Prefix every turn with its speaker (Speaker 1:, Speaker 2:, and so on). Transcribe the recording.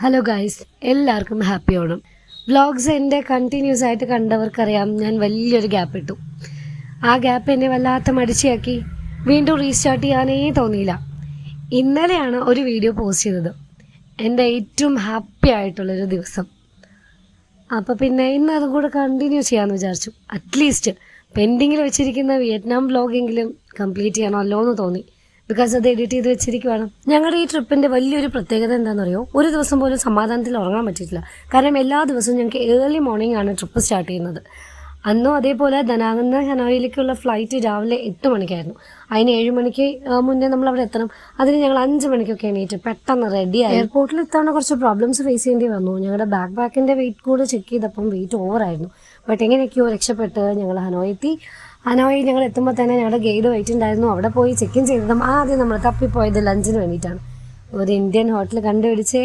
Speaker 1: Hello guys, എല്ലാവർക്കും happy Onam. Vlogs എൻ്റെ continuous ആയിട്ട് കണ്ടവർക്കറിയാം, ഞാൻ വലിയൊരു ഗ്യാപ്പ് ഇട്ടു. ആ ഗ്യാപ്പ് എന്നെ വല്ലാത്ത മടിച്ചാക്കി. വീണ്ടും റീസ്റ്റാർട്ട് ചെയ്യാനേ തോന്നിയില്ല. ഇന്നലെയാണ് ഒരു വീഡിയോ പോസ്റ്റ് ചെയ്തത്, എൻ്റെ ഏറ്റവും ഹാപ്പി ആയിട്ടുള്ളൊരു ദിവസം. അപ്പോൾ പിന്നെ ഇന്ന് അതും കൂടെ കണ്ടിന്യൂ ചെയ്യാമെന്ന് വിചാരിച്ചു. അറ്റ്ലീസ്റ്റ് പെൻഡിങ്ങിൽ വെച്ചിരിക്കുന്ന വിയറ്റ്നാം വ്ളോഗെങ്കിലും കംപ്ലീറ്റ് ചെയ്യണമല്ലോ എന്ന് തോന്നി. ബിക്കോസ് അത് എഡിറ്റ് ചെയ്ത് വെച്ചിരിക്കുവാണ്. ഞങ്ങളുടെ ഈ ട്രിപ്പിൻ്റെ വലിയൊരു പ്രത്യേകത എന്താണെന്നറിയോ? ഒരു ദിവസം പോലും സമാധാനത്തിൽ ഉറങ്ങാൻ പറ്റിയിട്ടില്ല. കാരണം എല്ലാ ദിവസവും ഞങ്ങൾക്ക് ഏർലി മോർണിംഗ് ആണ് ട്രിപ്പ് സ്റ്റാർട്ട് ചെയ്യുന്നത്. അന്നും അതേപോലെ ധനാഗന്ന ഹനോയിലേക്കുള്ള ഫ്ലൈറ്റ് രാവിലെ 8 മണിക്കായിരുന്നു. അതിന് 7 മണിക്ക് മുന്നേ നമ്മൾ അവിടെ എത്തണം. അതിന് ഞങ്ങൾ 5 മണിക്കൊക്കെ എണീറ്റ് പെട്ടെന്ന് റെഡിയായി. എയർപോർട്ടിൽ എത്താനുള്ള കുറച്ച് പ്രോബ്ലംസ് ഫേസ് ചെയ്യേണ്ടി വന്നു. ഞങ്ങളുടെ ബാക്കിൻ്റെ വെയിറ്റ് കൂടെ ചെക്ക് ചെയ്തപ്പം വെയിറ്റ് ഓവറായിരുന്നു. ബട്ട് എങ്ങനെയൊക്കെയോ രക്ഷപ്പെട്ട് ഞങ്ങൾ ഹനോയി എത്തി. ഹനോയി ഞങ്ങൾ എത്തുമ്പോൾ തന്നെ ഞങ്ങളുടെ ഗൈഡ് വെയിറ്റ് ഉണ്ടായിരുന്നു. അവിടെ പോയി ചെക്ക് ഇൻ ചെയ്തതും ആദ്യം നമ്മൾ തപ്പിപ്പോയത് ലഞ്ചിന് വേണ്ടിയിട്ടാണ്. ഒരു ഇന്ത്യൻ ഹോട്ടൽ കണ്ടുപിടിച്ചേ